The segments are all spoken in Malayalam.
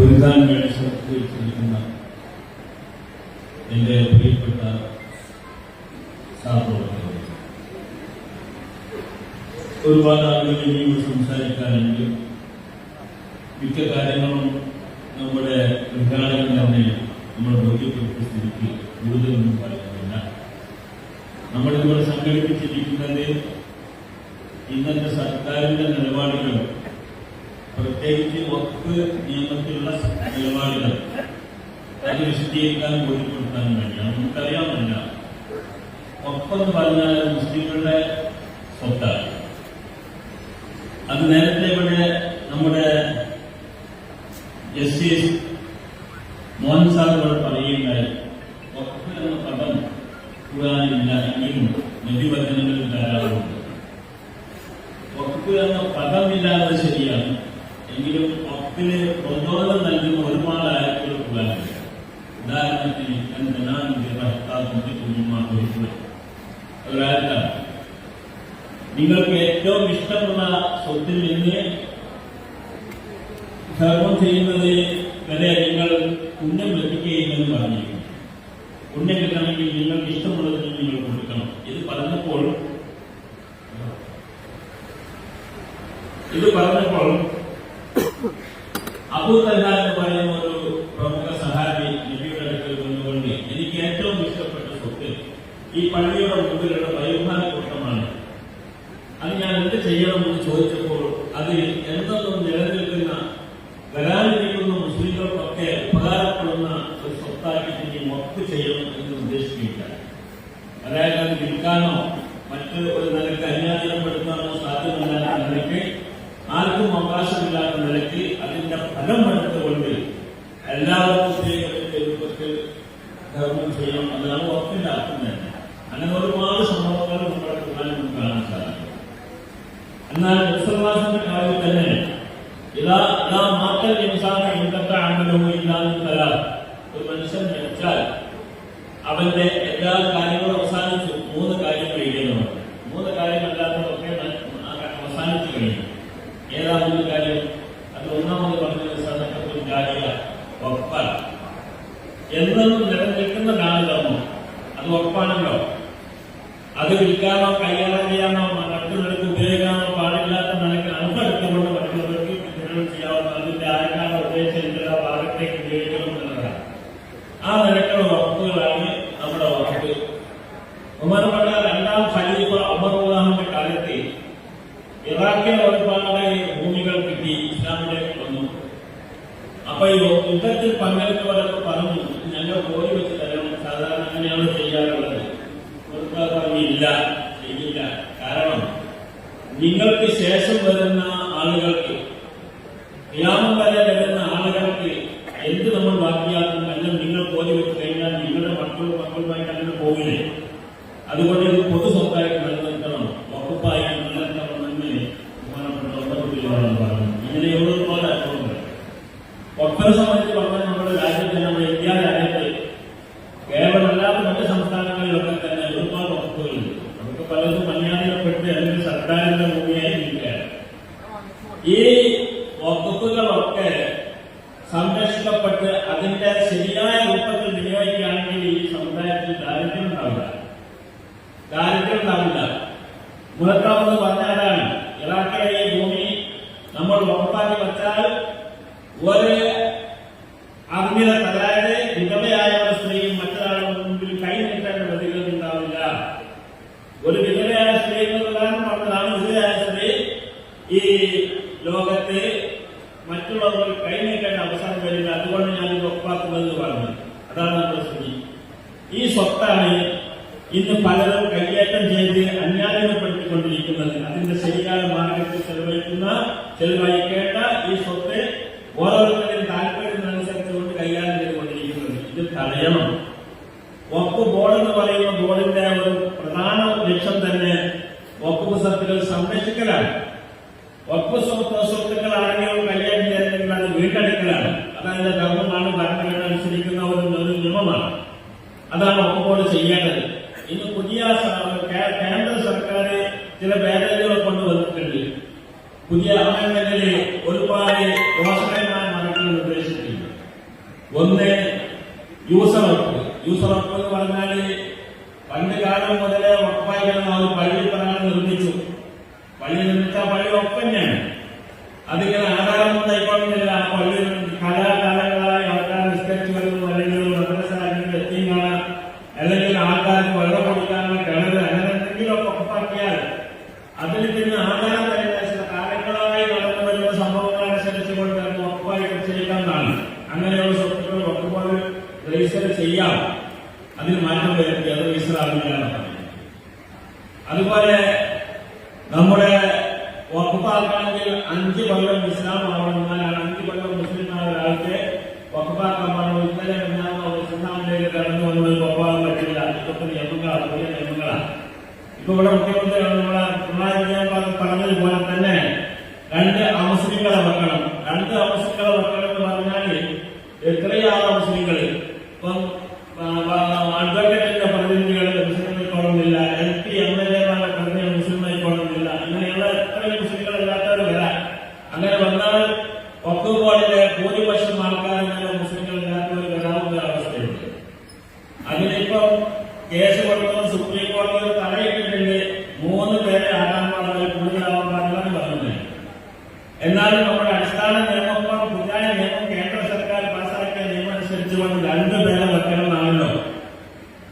ഒരുക്കാൻ വേണ്ടി ശ്രമിച്ചിരിക്കുന്ന എൻ്റെ പ്രിയപ്പെട്ട സഹപ്രവർത്തകർ, ഒരുപാട് ആളുകൾ ഇനിയും സംസാരിക്കാനെങ്കിൽ മിക്ക കാര്യങ്ങളും നമ്മുടെ ഉദ്ഘാടനം തന്നെ നമ്മൾ ബോധ്യപ്പെടുത്തിയ സ്ഥിതിക്ക് കൂടുതലൊന്നും പറയുന്നില്ല. നമ്മളിവിടെ സംഘടിപ്പിച്ചിരിക്കുന്നത് ഇന്നത്തെ സർക്കാരിന്റെ നിലപാടുകൾ, പ്രത്യേകിച്ച് വഖഫ് നിയമത്തിലുള്ള നിലപാടുകൾ അത് വിശദീകരിക്കാൻ ബോധ്യപ്പെടുത്താൻ വേണ്ടിയാണ്. നമുക്കറിയാമല്ല, വഖഫ് എന്ന് പറഞ്ഞാൽ മുസ്ലിങ്ങളുടെ സ്വത്താണ്. അത് നേരത്തെ ഇവിടെ നമ്മുടെ ജസ്റ്റിസ് മോഹൻ സാഹിബ് പറയുകയുണ്ടായി, വഖഫ് എന്ന പദം ഖുർആനിലില്ല, എങ്കിലും നബിവചനങ്ങളിൽ ധാരാളമുണ്ട്. വഖഫ് എന്ന പദമില്ലാതെ ശരിയാണ്, എങ്കിലും വഖഫിന് പ്രചോദനം നൽകുന്ന ഒരുപാട് ആയത്തുകൾ ഖുർആനിലുണ്ട്. ഉദാഹരണത്തിന് ഒരാൾക്കാണ് നിങ്ങൾക്ക് ഏറ്റവും ഇഷ്ടമുള്ള സ്വത്തിൽ നിന്ന് ധർമ്മം ചെയ്യുന്നത് വരെ നിങ്ങൾ പുണ്യം ലഭിക്കുകയില്ലെന്ന് പറഞ്ഞിരിക്കുന്നു. പുണ്യം കിട്ടണമെങ്കിൽ നിങ്ങൾക്ക് ഇഷ്ടമുള്ളതിന് നിങ്ങൾ കൊടുക്കണം. ഇത് പറഞ്ഞപ്പോൾ അബൂ തൽഹ എന്ന് പറയുന്ന ഒരു പ്രമുഖ സഹാബി നബിയുടെ അടുക്കൽ വന്നുകൊണ്ട്, എനിക്ക് ഏറ്റവും ഇഷ്ടപ്പെട്ട സ്വത്ത് ഈ പള്ളിയുടെ മുമ്പിലുള്ള വൈമാന കൂട്ടമാണ്, അത് ഞാൻ എന്ത് ചെയ്യണമെന്ന് ചോദിച്ചപ്പോൾ അതിൽ എന്തെന്നും നിലനിൽക്കുന്ന വരാനിരിക്കുന്ന മുസ്ലിങ്ങൾക്കൊക്കെ ഉപകാരപ്പെടുന്ന ഒരു സ്വത്താക്കി നീ വഖഫ് ചെയ്യണം എന്ന് നിർദ്ദേശിക്കുകയില്ല. അതായത് അത് വിൽക്കാനോ മറ്റ് ഒരു നിലയ്ക്ക് അന്യായപ്പെടുത്താനോ സാധ്യമല്ലാത്ത നിലയ്ക്ക്, ആർക്കും അവകാശമില്ലാത്ത നിലയ്ക്ക് അതിന്റെ ഫലം എടുത്തുകൊണ്ട് എല്ലാവർക്കും രൂപത്തിൽ ധർമ്മം ചെയ്യണം. അതാണ് വഖഫിന്റെ അർത്ഥം തന്നെ. അങ്ങനെ ഒരുപാട് സംഭവങ്ങൾ നമ്മുടെ ഖുർആനിൽ നമുക്ക് കാണാൻ സാധിക്കും. എന്നാൽ വിശ്വാസത്തിന്റെ കാര്യം തന്നെ മാറ്റൽ ഇൻസാന ഇന്നത്തെ ആണ്ടലും ഇല്ലാതെ ഒരു മനുഷ്യൻ മരിച്ചാൽ അവന്റെ എല്ലാ കാര്യങ്ങളും അവസാനിച്ചു. 3 കാര്യങ്ങൾ എഴുതുന്നുണ്ട്. 3 കാര്യമല്ലാത്തതൊക്കെ അവസാനിച്ചു കഴിഞ്ഞു. ഏതാ 3 കാര്യം? അത് ഒന്നാമത് പറഞ്ഞത് സദഖത്തുൽ ജാരിയ, വഖഫ്. എന്നും നിലനിൽക്കുന്ന ദാനധർമ്മം, അത് വഖഫാണല്ലോ. അത് വിൽക്കാനോ കൈകാര്യം ചെയ്യാനോ മറ്റുള്ളവർക്ക് ഉപയോഗിക്കാനോ പാടില്ലാത്ത നിലയ്ക്ക് അതെടുത്തുകൊണ്ട് മറ്റുള്ളവർക്ക് വിതരണം ചെയ്യാവുന്ന, അതിന്റെ ആൾക്കാരുടെ ഉദ്ദേശിച്ച ഭാഗത്തേക്ക് ഉപയോഗിക്കണം എന്നുള്ളതാണ്. ആ നിലക്കുള്ള വഖഫുകളാണ് നമ്മുടെ വഖഫ്. ഉമർപ്പെട്ട 2ാം ഖലീഫ ഉമർ റളിയല്ലാഹുവിന്റെ കാലത്ത് ഇറാഖിലെ ഒരുപാട് ഭൂമികൾ കിട്ടി, ഇസ്ലാമിലേക്ക് വന്നു. അപ്പൊ ഈ യുദ്ധത്തിൽ പങ്കെടുത്തവരൊക്കെ പറഞ്ഞു, ഞങ്ങൾ പോയി വെച്ച് തരണം, സാധാരണ അങ്ങനെയാണ് ചെയ്യാറുള്ളത്. പറഞ്ഞില്ല, ചെയ്യില്ല. കാരണം നിങ്ങൾക്ക് ശേഷം വരുന്ന ആളുകൾക്ക്, ഖിയാമത്ത് വരെ വരുന്ന ആളുകൾക്ക് എന്ത് നമ്മൾ ബാക്കിയാക്കും, എല്ലാം നിങ്ങൾ പോയി വെച്ച് കഴിഞ്ഞാൽ നിങ്ങളുടെ മക്കളുമായിട്ട് അങ്ങനെ പോകില്ലേ. അതുകൊണ്ട് ഇത് പൊതു സ്വത്തായിട്ട് നിലനിർത്തണം, വഖഫായി നിലനിർത്തണമെന്ന് ബഹുമാനപ്പെട്ട പറഞ്ഞു. ഇങ്ങനെയുള്ള ഒരുപാട് അനുഭവങ്ങൾ വഖഫിനെ സംബന്ധിച്ച് പറഞ്ഞാൽ നമ്മുടെ രാജ്യത്ത്, നമ്മുടെ ഇന്ത്യ രാജ്യത്ത് കേരളമല്ലാത്ത മറ്റ് സംസ്ഥാനങ്ങളിലൊക്കെ തന്നെ ഒരുപാട് വഖഫുകളുണ്ട്. നമുക്ക് പലതും അന്യായപ്പെട്ട് അല്ലെങ്കിൽ സർക്കാരിന്റെ ഭൂമിയായി നിൽക്കുകയാണ്. ഈ വഖഫുകളൊക്കെ സംരക്ഷിക്കപ്പെട്ട് അതിന്റെ ശരിയായ രൂപത്തിൽ വിനിയോഗിക്കുകയാണെങ്കിൽ ഈ സമുദായത്തിൽ ദാരിദ്ര്യം ഉണ്ടാവില്ല. മുഴക്കാമെന്ന് പറഞ്ഞാലാണ് ഇറാഖിലെ ഈ ഭൂമി നമ്മൾ വഖഫാക്കി വച്ചാൽ ഒരു അഗ്നിത, അതായത് വിധവയായ ഒരു സ്ത്രീയും മറ്റൊരാളുടെ മുമ്പിൽ കൈ നീട്ടേണ്ട പ്രതികൾ ഉണ്ടാവില്ല. ഒരു വിധവയായ സ്ത്രീ എന്നതാണ് പറഞ്ഞതാണ്. വിധവയായ സ്ത്രീ ഈ ലോകത്ത് മറ്റുള്ളവർ കൈ നീട്ടേണ്ട അവസരം വരില്ല. അതുകൊണ്ട് ഞാൻ വഖഫാക്കുന്നത് പറഞ്ഞു. അതാണ് നമ്മുടെ സ്ഥിതി. ഈ സ്വത്താണ് ഇന്ന് പലരും കൈയേറ്റം ചെയ്ത് അന്യായപ്പെടുത്തിക്കൊണ്ടിരിക്കുന്നത്. അതിന്റെ ശരിയായ മാർഗത്തിൽ ചെലവഴിക്കേണ്ട ഈ സ്വത്ത് ഓരോരുത്തരും താല്പര്യത്തിനനുസരിച്ചുകൊണ്ട് കൈകാര്യം ചെയ്തുകൊണ്ടിരിക്കുന്നത്. ഇത് തടയണം. വഖഫ് ബോർഡ് എന്ന് പറയുന്ന ബോർഡിന്റെ ഒരു പ്രധാന ലക്ഷ്യം തന്നെ വഖഫ് സ്വത്തുക്കൾ സംരക്ഷിക്കലാണ്. വഖഫ് സ്വത്തുക്കളാണെങ്കിൽ കൈകാര്യം ചെയ്യുന്നതെങ്കിൽ അത് വീണ്ടെടുക്കലാണ്. അതതിന്റെ ധർമ്മമാണ്, ഭരണഘടന അനുസരിക്കുന്ന ഒരു നിയമമാണ്. അതാണ് വഖഫ് ബോർഡ് ചെയ്യേണ്ടത്. ഇന്ന് പുതിയ കേന്ദ്ര സർക്കാർ ചില ഭേദഗതികൾ കൊണ്ടുവന്നിട്ടുണ്ട്. പുതിയ അമെന്റ്മെന്റിൽ ഒരുപാട് ദോഷകരമായ മാറ്റങ്ങൾ നിർദ്ദേശിച്ചിട്ടുണ്ട്. ഒന്ന് യൂസറപ്പ് എന്ന് പറഞ്ഞാൽ പണ്ട് കാലം മുതലേ വഖഫായികളെ ഒരു പള്ളി പ്രകാരം നിർമ്മിച്ചു. പള്ളി നിർമ്മിച്ചാൽ പള്ളി വഖഫ് തന്നെയാണ്. അതിങ്ങനെ ആധാരമൊന്നും കൈക്കൊള്ളുന്നില്ല. ആ പള്ളി കലാകാലങ്ങളായി ആൾക്കാർ നിസ്കരിച്ചു വരുന്നു, അല്ലെങ്കിൽ മദ്രസ, അല്ലെങ്കിൽ എത്തിങ്ങാണ, അല്ലെങ്കിൽ ആൾക്കാർക്ക് വെള്ളം കുടിക്കാനുള്ള കിണറ്, അങ്ങനെ എന്തെങ്കിലുമൊക്കെ വഖഫാക്കിയാൽ അതിൽ പിന്നെ ആധാരം വരുന്ന കാലങ്ങളായി നടന്നു വരുന്ന സംഭവങ്ങളനുസരിച്ചുകൊണ്ട് വഖഫായി ചെയ്യാവുന്നതാണ്. അങ്ങനെയുള്ള സ്വത്തുക്കൾ വഖഫ് രജിസ്റ്റർ ചെയ്യാം. അതിന് മാറ്റം വരുത്തി അത് രജിസ്റ്റർ ആകുന്നില്ല. അതുപോലെ നമ്മുടെ വഖഫാക്കണമെങ്കിൽ 5 കൊല്ലം ഇസ്ലാം ആവണം. എന്നാലാണ് 5 കൊല്ലം മുസ്ലിമായ ഒരാൾക്ക് വഖഫാക്കാൻ പാടുള്ളൂ. ഇന്നലെ ഇസ്ലാമിലേക്ക് കടന്നു വന്നത് വഖഫാക്കാൻ പറ്റില്ല. ഇതൊക്കെ നിയമങ്ങളാണ്, പുതിയ നിയമങ്ങളാണ്. ഇപ്പൊ ഇവിടെ മുഖ്യമന്ത്രി നമ്മളെ പിണറായി വിജയൻ പറഞ്ഞതുപോലെ തന്നെ 2 അമുസ്ലിങ്ങളെ വെക്കണം. 2 അമുസ്ലിങ്ങളെ വെക്കണം എന്ന് പറഞ്ഞാൽ എത്രയാണ് മുസ്ലിങ്ങൾ? ഇപ്പം അഡ്വക്കേറ്റിന്റെ പ്രതിനിധികൾ മുസ്ലിമായിക്കോളുന്നില്ല, MP MLA-മാരുടെ പ്രതിനിധികൾ മുസ്ലിമായിക്കോളുന്നില്ല. അങ്ങനെയുള്ള എത്രയും മുസ്ലിങ്ങളില്ലാത്തവർ വരാം. അങ്ങനെ വന്നാൽ വഖഫ് ബോർഡിലെ ഭൂരിപക്ഷം ആൾക്കാർ മുസ്ലിങ്ങളില്ലാത്തവർ വരാവുന്ന അവസ്ഥയുണ്ട്. അതിനിപ്പം കേസ് കൊടുക്കുന്ന സുപ്രീം കോടതി തടയിട്ടിട്ടുണ്ട്. 3 പേരെ ആകാൻ പാടില്ല, കൂടുതലാവാൻ പാടില്ല എന്ന് പറഞ്ഞത്. എന്നാലും നമ്മുടെ അടിസ്ഥാന നിയമം, പുതിയ നിയമം കേന്ദ്ര സർക്കാർ പാസാക്കിയ നിയമം അനുസരിച്ചുകൊണ്ട് 2 പേരെ വെക്കണം എന്നാണല്ലോ.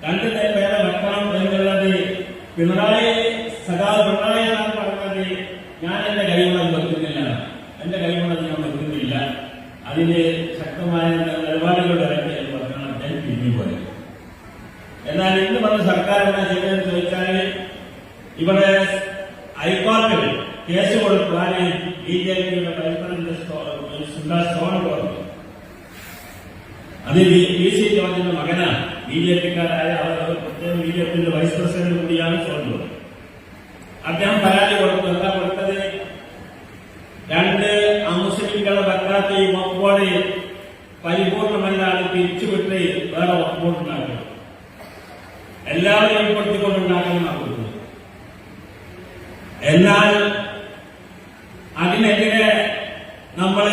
2 പേരെ വെക്കണം എന്നുള്ളത് സഖാവ് പിണറായി പറഞ്ഞത് ഞാൻ എന്റെ കൈമുള്ളത് വെക്കുന്നില്ല, എന്റെ കൈമുള്ളത് ഞാൻ വെക്കുന്നില്ല. അതിന് ശക്തമായ നിലപാടുകൾ ഇറക്കി എന്ന് പറഞ്ഞാൽ അദ്ദേഹം പിരിഞ്ഞു പോയത്. എന്നാൽ ഇന്ന് വന്ന സർക്കാർ എന്താ ചെയ്തതെന്ന് ചോദിച്ചാൽ ഇവിടെ ഹൈക്കോടതിയിൽ കേസ് കൊടുത്തു. BJPയുടെ പ്രസിഡന്റ് സ്റ്റോൺ കോടതി. അത് PC ജോർജിന്റെ മകനാണ്. BJPക്കാരായ പ്രത്യേകം BJPയുടെ വൈസ് പ്രസിഡന്റ് കൂടിയാണ് സ്റ്റോൺ കോടതി. അദ്ദേഹം പരാതി കൊടുത്തു. എന്താ കൊടുത്തത്? 2 അമുസ്ലിങ്ങളെ വെക്കാത്ത ഈ വഖഫ് ബോർഡ് പരിപൂർണമല്ലാതെ പിരിച്ചുവിട്ട് വേറെ വഖഫ് ബോർഡ് ഉണ്ടാക്കണം, എല്ലാവരും ഉൾപ്പെടുത്തിക്കൊണ്ടുണ്ടാക്കണം കൊടുക്കുന്നത്. എന്നാൽ അതിനെതിരെ നമ്മൾ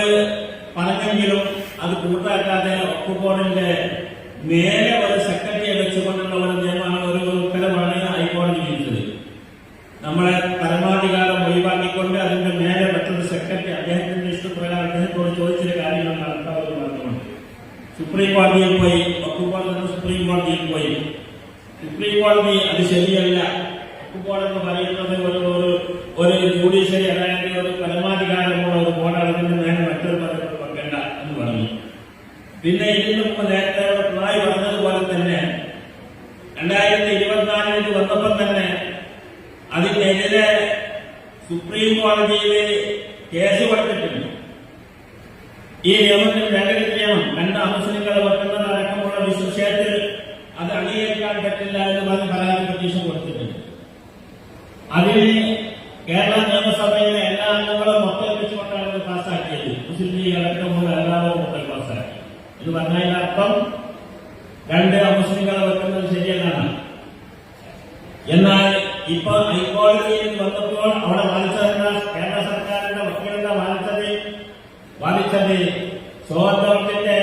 പറഞ്ഞെങ്കിലും അത് കൂട്ടാക്കാതെ വഖഫ് ബോർഡിന്റെ മേലെ ഒരു സെക്രട്ടറിയെ വെച്ചുകൊണ്ടുള്ള ഒരു നിയമമാണ്, ഒരു ഉത്തരവാണ് ഹൈക്കോടതി വിധിച്ചത്. നമ്മളെ പരമാധികാരം ഒഴിവാക്കിക്കൊണ്ട് അതിന്റെ മേലെ മറ്റൊരു സെക്രട്ടറി അദ്ദേഹത്തിന്റെ ഇഷ്ടപ്രകാരം അദ്ദേഹത്തോട് ചോദിച്ചൊരു കാര്യങ്ങൾ നടത്താമെന്ന് പറഞ്ഞുകൊണ്ട് സുപ്രീം കോടതിയിൽ പോയി. വഖഫ് ബോർഡ് സുപ്രീം കോടതിയിൽ പോയി. സുപ്രീം കോടതി അത് ശരിയല്ല, വഖഫ് ബോർഡ് എന്ന് പറയുന്നത് ഒരു ജുഡീഷ്യറി, അതായത് ഒരു പരമാധികാരമുള്ള ഒരു ബോർഡാണ്, അതിന്റെ മേലെ മറ്റൊരു പദങ്ങൾ വെക്കേണ്ട എന്ന് പറഞ്ഞു. പിന്നെ ഇതിന് മുമ്പ് നേരത്തെ പിണറായി പറഞ്ഞതുപോലെ തന്നെ 2024 വന്നപ്പോൾ തന്നെ അതിനെതിരെ സുപ്രീം കോടതിയിൽ കേസ് കൊടുത്തിട്ടുണ്ട്. ഈ നിയമത്തിന് ഭേദഗതി ചെയ്യണം, 2 അമുസ്ലിങ്ങളെ വെക്കുന്നത് അടക്കമുള്ള വിഷയത്തിൽ അത് അംഗീകരിക്കാൻ പറ്റില്ല എന്ന് പറഞ്ഞ് പരാതി പെറ്റീഷൻ കൊടുത്തിട്ടുണ്ട്. അതിന് കേരള നിയമസഭയിലെ എല്ലാ അംഗങ്ങളും മൊത്തം വെച്ചുകൊണ്ടാണ് ഇത് പാസ്സാക്കിയത്. മുസ്ലിം ലീഗ് അടക്കമുള്ള എല്ലാവരും മൊത്തം പാസ്സാക്കി. എന്ന് പറഞ്ഞതിന്റെ അർത്ഥം 2 അമുസ്ലിങ്ങളെ വെക്കുന്നത് ശരിയെന്നാണ്. എന്നാൽ ഇപ്പൊ ഹൈക്കോടതിയിൽ വന്നപ്പോൾ അവിടെ കേരള സർക്കാരിന്റെ വക്കീലെന്താ വാദിച്ചത് സോദത്തിന്റെ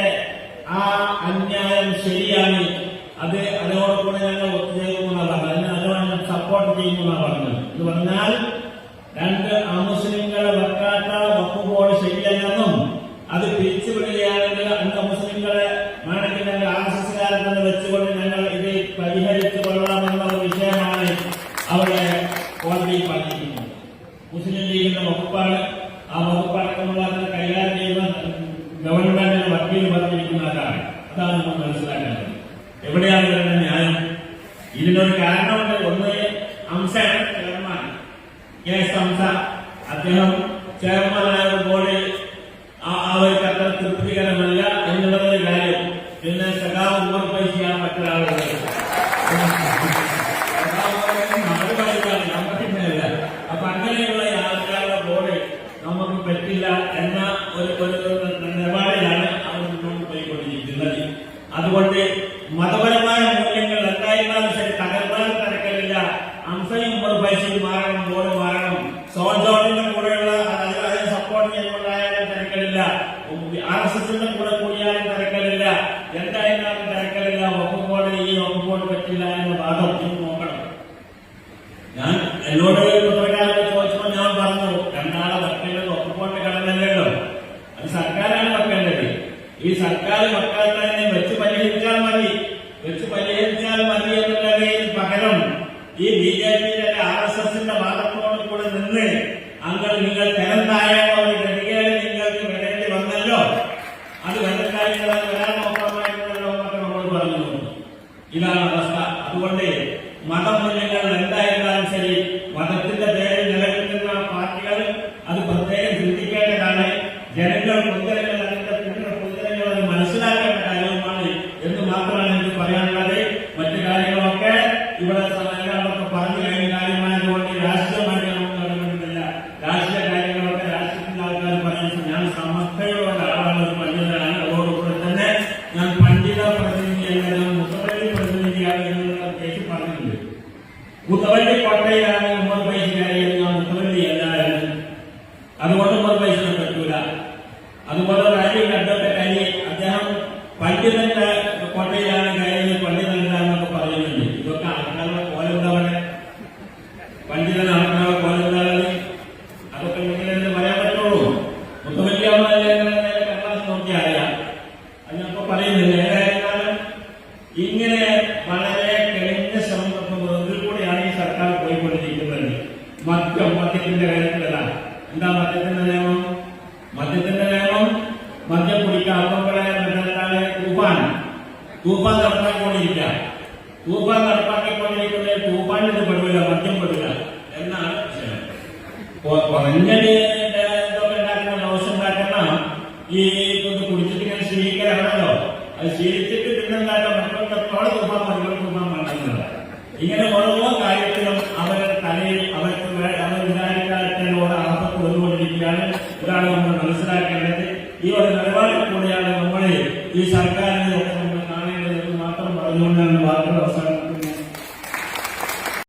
ആ അന്യായം ശരിയാണ്, അതിനോടുകൂടെ ഞങ്ങൾ ഒത്തുചേരുമെന്നാണ് പറഞ്ഞത്, അതിനോട് സപ്പോർട്ട് ചെയ്യുമെന്നാണ് പറഞ്ഞത്. എന്ന് പറഞ്ഞാൽ 2 അമുസ്ലിങ്ങളെ വെക്കാത്ത വഖഫ് ബോർഡ് ശരിയല്ലെന്നും അത് പിരിച്ചുവിടുകയാണെങ്കിൽ 2 അമുസ്ലിങ്ങളെ വേണമെങ്കിൽ ഞങ്ങൾ RSSകാരെ തന്നെ വെച്ചുകൊണ്ട് ഞങ്ങൾ ഇത് പരിഹരിച്ചു കൊള്ളാമെന്ന ഒരു വിഷയമാണ് അവിടെ കോടതിയിൽ പറഞ്ഞിരിക്കുന്നത്. മുസ്ലിം ലീഗിന്റെ വകുപ്പാണ്. ആ വകുപ്പടക്കമുള്ള കൈകാര്യം ചെയ്യുന്ന ഗവൺമെന്റിന്റെ വക്കീൽ പറഞ്ഞിരിക്കുന്ന ആരാണ്. അതാണ് നമ്മൾ മനസ്സിലാക്കേണ്ടത്. എവിടെയാണ് ഇവരുടെ ന്യായം? ഇതിനൊരു കാരണമുണ്ട്. ഒന്ന്, അംശയാണ് ചെയർമാൻ, കേസ് അംശ. അദ്ദേഹം ചെയർമാനായ ഒരു ബോർഡ് അവർക്ക് അത്ര തൃപ്തികരമല്ല എന്നുള്ളതൊരു കാര്യം. പിന്നെ സഖാവ് ഉമ്മർ ഫൈസിയാണ് മറ്റൊരാളുകൾ. അപ്പൊ അങ്ങനെയുള്ള ആൾക്കാരുടെ ബോർഡ് നമുക്ക് പറ്റില്ല എന്ന ഒരു നിലപാടിലാണ് അവർ മുന്നോട്ട് പോയിക്കൊണ്ടിരിക്കുന്നത്. അതുകൊണ്ട് മതപരമായ മൂല്യങ്ങൾ എന്തായിരുന്നാലും ശരി തകർന്നാലും തിരക്കലില്ല. അംസയും ഉമ്മർ ഫൈസിയും മാറണം, ബോർഡ് മാറണം. സോജോണിന്റെ കൂടെയുള്ള അതിനെ സപ്പോർട്ട് ചെയ്യുമ്പോഴായാലും തിരക്കലില്ല. RSSന്റെ കൂടെ കൂടിയാലും തിരക്കലില്ല. പറ്റില്ല എന്ന വാദം നിങ്ങൾ നോക്കണം. ഞാൻ എന്നോട് പത്രക്കാരൊക്കെ ചോദിച്ചപ്പോൾ ഞാൻ പറഞ്ഞു, രണ്ടാളെ വെക്കേണ്ടത് ഒപ്പുകൊണ്ട് കടന്നല്ലോ, അത് സർക്കാരാണ് വെക്കേണ്ടത്. ഈ സർക്കാർ വെക്കാത്തതിനെ വെച്ച് പരിഹരിച്ചാൽ മതി എന്നുള്ളതിന് പകരം ഈ BJP-യുടെ RSS-ന്റെ വാദത്തോട് കൂടെ നിന്ന് നിങ്ങൾ തരംതായ ഒരു ഗതികേട് നിങ്ങൾക്ക് വരേണ്ടി വന്നല്ലോ, അത് വരണ്ടായി വരാൻ നോക്കാമായിരുന്നല്ലോ എന്നൊക്കെ നമ്മൾ പറഞ്ഞു. ഇതാണ് അവസ്ഥ. അതുകൊണ്ട് മതമൂല്യങ്ങൾ എന്തായിരുന്നാലും ശരി, മതത്തിന്റെ പേരിൽ നിലനിൽക്കുന്ന പാർട്ടികൾ അത് പ്രത്യേകം ചിന്തിക്കേണ്ടതാണ്. ജനങ്ങൾ പൊതുജനങ്ങൾ അതിന്റെ പൊതുജനങ്ങൾ അത് മനസ്സിലാക്കേണ്ട കാര്യമാണ് എന്ന് മാത്രമാണ് എനിക്ക് പറയാനുള്ളത്. മറ്റു കാര്യങ്ങളൊക്കെ ഇവിടെ എല്ലാവർക്കും പറഞ്ഞു കഴിഞ്ഞ കാര്യമായതുകൊണ്ട് രാഷ്ട്രീയമായിട്ട് നമുക്ക് നടക്കുന്നില്ല. രാഷ്ട്രീയ കാര്യങ്ങളൊക്കെ രാഷ്ട്രീയത്തിന്റെ ആൾക്കാർ പറയുന്നത് ഞാൻ സമസ്തയുടെ ആളാണ്, പണ്ഡിതനാണ്. അതോടുകൂടെ തന്നെ ഞാൻ പണ്ഡിത പ്രതിനിധിയല്ല, ഞാൻ മുത്തവല്ലി പ്രതിനിധിയാണ് എന്നുള്ള കേസ് പറഞ്ഞിട്ടുണ്ട്. മുത്തവല്ലി കോട്ടയിലാണ് ഉമ്മർ പൈസക്കാരിയെന്ന്, ഞാൻ മുത്തവല്ലിയല്ല എന്ന്. അതുകൊണ്ട് ഉമ്മർ പൈസനെ പറ്റൂല. അതുപോലെ രാജ്യം അഡ്വക്കറ്റായി അദ്ദേഹം പണ്ഡിതന്റെ കോട്ടയിലാണ് കയറിയത്, പണ്ഡിതനല്ല എന്നൊക്കെ പറയുന്നുണ്ട്. ഇതൊക്കെ ആൾക്കാരുടെ കോലെന്താവട്ടെ, പണ്ഡിതൻ ആൾക്കാരുടെ കോലെന്താവത്, അതൊക്കെ ഉണ്ടെങ്കിലെന്ന് പറയാൻ പറ്റുള്ളൂ. മുത്തവല്ലിയാവുന്നതല്ലേ കടലാസ് നോക്കി അറിയാം. അത് ഞങ്ങൾക്ക് പറയുന്നില്ല. ഏതായിരുന്നാലും ഇങ്ങനെ വളരെ കഴിഞ്ഞ ശ്രമത്തിൽ കൂടെയാണ് ഈ സർക്കാർ പോയിക്കൊണ്ടിരിക്കുന്നത്. മദ്യത്തിന്റെ കാര്യത്തിലല്ല. എന്താ മദ്യത്തിന്റെ നിയമം? മദ്യം കുടിക്കാൻ അപ്പങ്ങളെ തൂഫാൻ നടപ്പാക്കിക്കൊണ്ടിരിക്കുക. തൂഫാൻ ഇത് പെടില്ല, മദ്യം പെടില്ല എന്നാണ് വിഷയം. കുറഞ്ഞത് ഇതൊക്കെ ഉണ്ടാക്കുന്ന ദോഷം ഉണ്ടാക്കുന്ന ഈ കുടിച്ചിട്ട് ഇങ്ങനെ ശീലിക്കലാണല്ലോ, അത് ശീലിച്ചിട്ട് തിന്നുണ്ടാക്കാൻ മറ്റുള്ളവരോട് തൂഫാൻ മറ്റുന്നത്. ഇങ്ങനെ ഓരോ കാര്യത്തിലും അവരുടെ തലയിൽ അവർക്ക് വിചാരിക്കാത്തതിനോട് ആപത്ത് വന്നുകൊണ്ടിരിക്കുകയാണ്. ഇതാണ് നമ്മൾ മനസ്സിലാക്കേണ്ടത്. ഈ ഒരു നിലപാടിൽ കൂടെയാണ് നമ്മൾ ഈ സർക്കാരിനെ നമ്മൾ കാണേണ്ടത് എന്ന് മാത്രം പറഞ്ഞുകൊണ്ടാണ് വാക്കുകൾ അവസാനം